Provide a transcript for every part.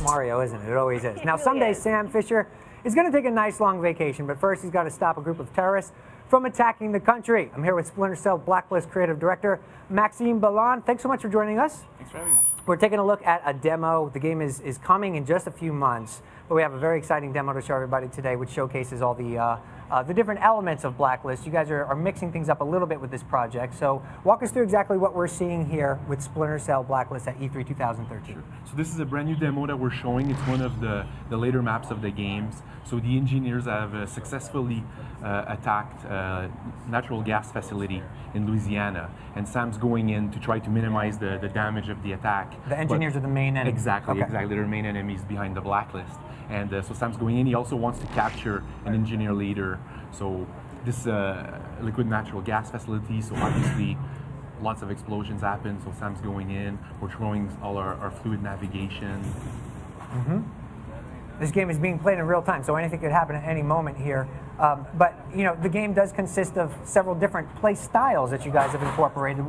Mario, isn't it? It always is. Now, really someday is. Sam Fisher is going to take a nice long vacation, but first he's got to stop a group of terrorists from attacking the country. I'm here with Splinter Cell Blacklist creative director Maxime Ballon. Thanks so much for joining us. Thanks for having me. We're taking a look at a demo. The game is coming in just a few months, but we have a very exciting demo to show everybody today, which showcases all the different elements of Blacklist. You guys are mixing things up a little bit with this project, so walk us through exactly what we're seeing here with Splinter Cell Blacklist at E3 2013. Sure. So this is a brand new demo that we're showing. It's one of the later maps of the games. So the engineers have successfully attacked a natural gas facility in Louisiana, and Sam's going in to try to minimize the damage of the attack. The engineers are the main enemy. Exactly, Okay. exactly. They're main enemies behind the Blacklist. And so Sam's going in. He also wants to capture an engineer leader. So this liquid natural gas facility, so obviously lots of explosions happen. So Sam's going in. We're showing all our fluid navigation. This game is being played in real time, so anything could happen at any moment here. But you know, the game does consist of several different play styles that you guys have incorporated.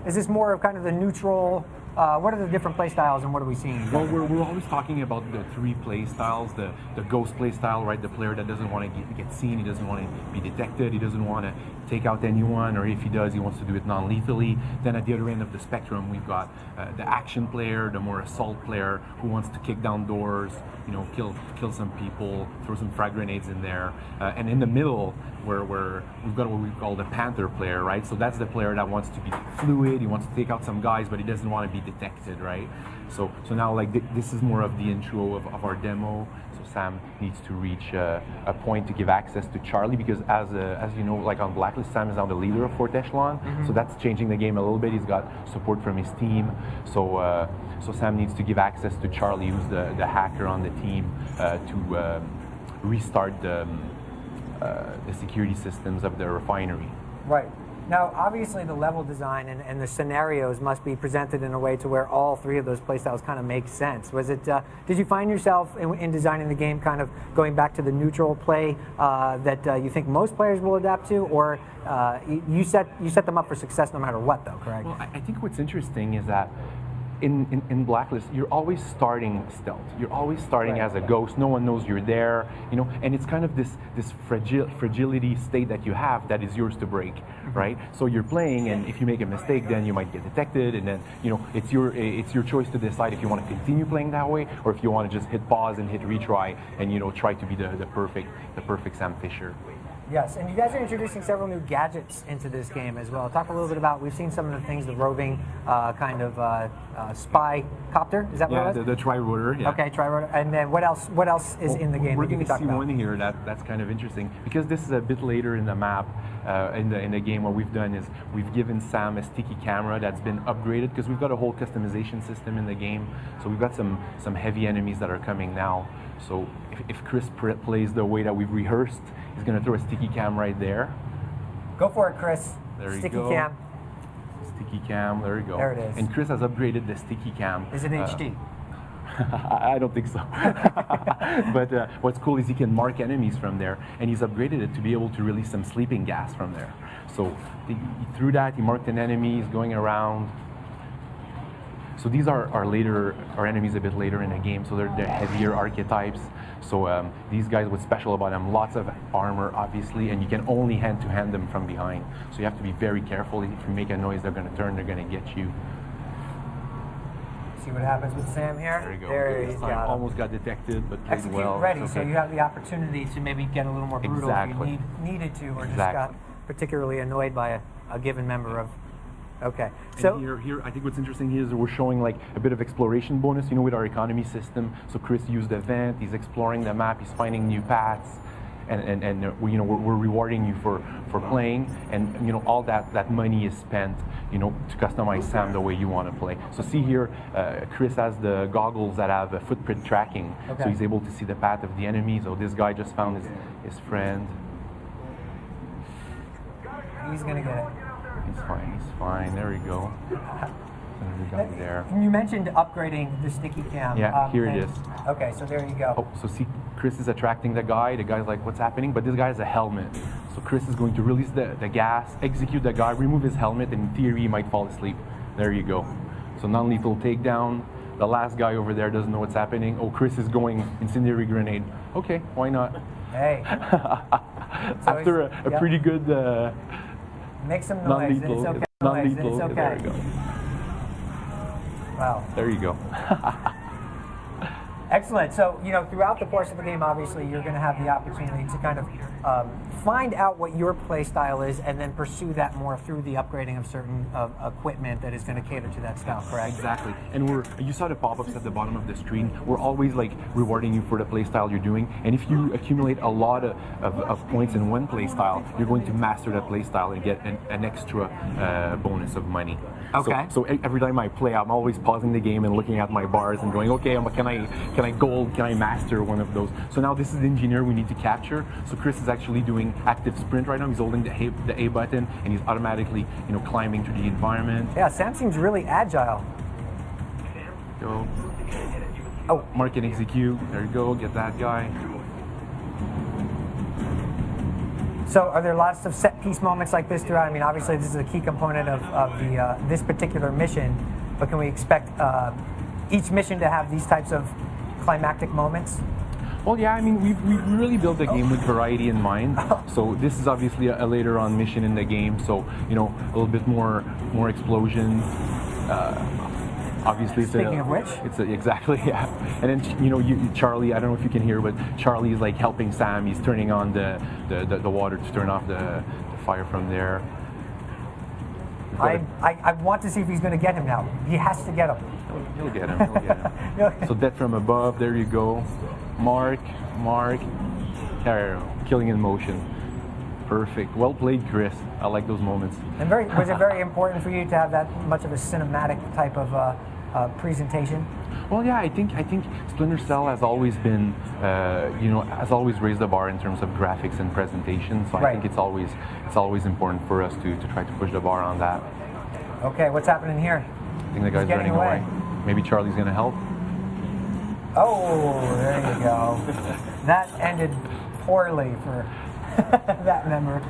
Is this more of kind of the neutral? What are the different play styles, and what are we seeing? Well, we're always talking about the three play styles. The ghost play style, right? The player that doesn't want to get seen, he doesn't want to be detected, he doesn't want to take out anyone, or if he does, he wants to do it non-lethally. Then at the other end of the spectrum, we've got the action player, the more assault player, who wants to kick down doors, you know, kill some people, throw some frag grenades in there. And in the middle, where we've got what we call the Panther player, right? So that's the player that wants to be fluid, he wants to take out some guys, but he doesn't want to be detected, right? So now, like, this is more of the intro of our demo. So Sam needs to reach a point to give access to Charlie, because as you know, like on Blacklist, Sam is now the leader of Fort Echelon. So that's changing the game a little bit. He's got support from his team. So Sam needs to give access to Charlie, who's the hacker on the team, to restart the security systems of the refinery. Right. Now, obviously, the level design and the scenarios must be presented in a way to where all three of those playstyles kind of make sense. Was it? Did you find yourself in designing the game kind of going back to the neutral play that you think most players will adapt to, or you set them up for success no matter what, though? Correct. Well, I think what's interesting is that in Blacklist, you're always starting stealth. You're always starting as a ghost. No one knows you're there, you know. And it's kind of this fragility state that you have that is yours to break, right? So you're playing, and if you make a mistake, then you might get detected, and then, you know, it's your choice to decide if you want to continue playing that way, or if you want to just hit pause and hit retry, and, you know, try to be the perfect Sam Fisher. Yes, and you guys are introducing several new gadgets into this game as well. Talk a little bit about, we've seen some of the things, the roving kind of spy copter, is that what it is? The tri-rotor, yeah. Okay, tri-rotor. And then what else is in the game We're that you going can to talk see about? one here that's kind of interesting, because this is a bit later in the map. In the game, what we've done is we've given Sam a sticky camera that's been upgraded, because we've got a whole customization system in the game. So we've got some heavy enemies that are coming now. So if Chris plays the way that we've rehearsed, he's going to throw a sticky cam right there. Go for it, Chris. There you Sticky go. cam. Sticky cam, there you go. There it is. And Chris has upgraded the sticky cam. Is it HD? I don't think so. But what's cool is he can mark enemies from there, and he's upgraded it to be able to release some sleeping gas from there. So through that, he marked an enemy, he's going around. So these are our enemies a bit later in the game, so they're heavier archetypes. So these guys, what's special about them, lots of armor, obviously, and you can only hand-to-hand them from behind. So you have to be very careful. If you make a noise, they're going to turn, they're going to get you. See what happens with Sam here? There you go. There he's got him. Almost got detected, but played Execute well. ready, Okay. so you have the opportunity to maybe get a little more brutal Exactly. if you needed to, or just Exactly. got particularly annoyed by a given member of. Okay, And so here, I think what's interesting here is we're showing like a bit of exploration bonus, you know, with our economy system. So Chris used the vent, he's exploring the map, he's finding new paths, and you know, we're rewarding you for playing, and, you know, all that money is spent, you know, to customize Sam the way you want to play. So see here, Chris has the goggles that have footprint tracking, Okay. so he's able to see the path of the enemy. So this guy just found his friend. he's gonna get it. He's fine. There we go. There's a guy there. You mentioned upgrading the sticky cam. Yeah, here it is. Okay, so there you go. Oh, so see, Chris is attracting the guy. The guy's like, what's happening? But this guy has a helmet. So Chris is going to release the gas, execute the guy, remove his helmet, and in theory, he might fall asleep. There you go. So non-lethal takedown. The last guy over there doesn't know what's happening. Oh, Chris is going incendiary grenade. Okay, why not? Hey. After a pretty good make some noise. It's okay. Non-lethal. It's okay. There you go. Wow. There you go. Excellent. So, throughout the course of the game, obviously, you're going to have the opportunity to kind of find out what your play style is and then pursue that more through the upgrading of certain equipment that is going to cater to that style, correct? Exactly. And you saw the pop-ups at the bottom of the screen. We're always like rewarding you for the play style you're doing. And if you accumulate a lot of points in one play style, you're going to master that play style and get an extra bonus of money. Okay. So every time I play, I'm always pausing the game and looking at my bars and going, okay, can I gold? Can I master one of those? So now this is the engineer we need to capture. So Chris is actually doing active sprint right now. He's holding the A button and he's automatically, climbing through the environment. Yeah, Sam seems really agile. Go. Oh, Mark and execute. There you go. Get that guy. so are there lots of set piece moments like this throughout? I mean, obviously this is a key component of the this particular mission, but can we expect each mission to have these types of climactic moments? Well, yeah, I mean, we've really built the game with variety in mind. So this is obviously a later on mission in the game. So, a little bit more explosions. Obviously, Speaking of which, exactly, yeah. And then Charlie. I don't know if you can hear, but Charlie is like helping Sam. He's turning on the water to turn off the fire from there. I want to see if he's going to get him now. He has to get him. He'll get him. He'll get him. So death from above. There you go. Mark. Killing in motion. Perfect. Well played, Chris. I like those moments. And was it very important for you to have that much of a cinematic type of presentation? Well, yeah, I think Splinter Cell has always been, has always raised the bar in terms of graphics and presentation. So I think it's always important for us to try to push the bar on that. Okay, what's happening here? I think the guy's running away. Maybe Charlie's gonna help. Oh, there you go. That ended poorly for that member.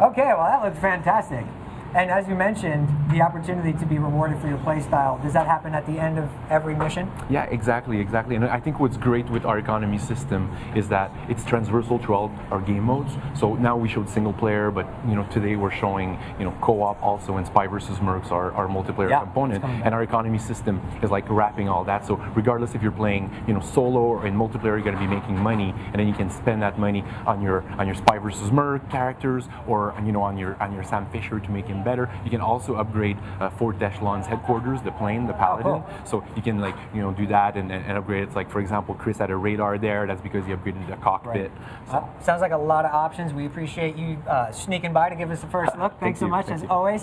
Okay, well that looks fantastic. And as you mentioned, the opportunity to be rewarded for your play style, does that happen at the end of every mission? Yeah, exactly. And I think what's great with our economy system is that it's transversal throughout our game modes. So now we showed single player, but today we're showing co-op also, and Spy vs. Mercs, our multiplayer component, and our economy system is like wrapping all that. So regardless if you're playing solo or in multiplayer, you're going to be making money, and then you can spend that money on your Spy vs. Merc characters, or on your Sam Fisher to make him better. You can also upgrade Fort Dechelon's headquarters, the plane, the Paladin. Oh, cool. So you can do that and upgrade it. It's like, for example, Chris had a radar there. That's because he upgraded the cockpit. Right. So, sounds like a lot of options. We appreciate you sneaking by to give us the first look. Thanks so much, as always.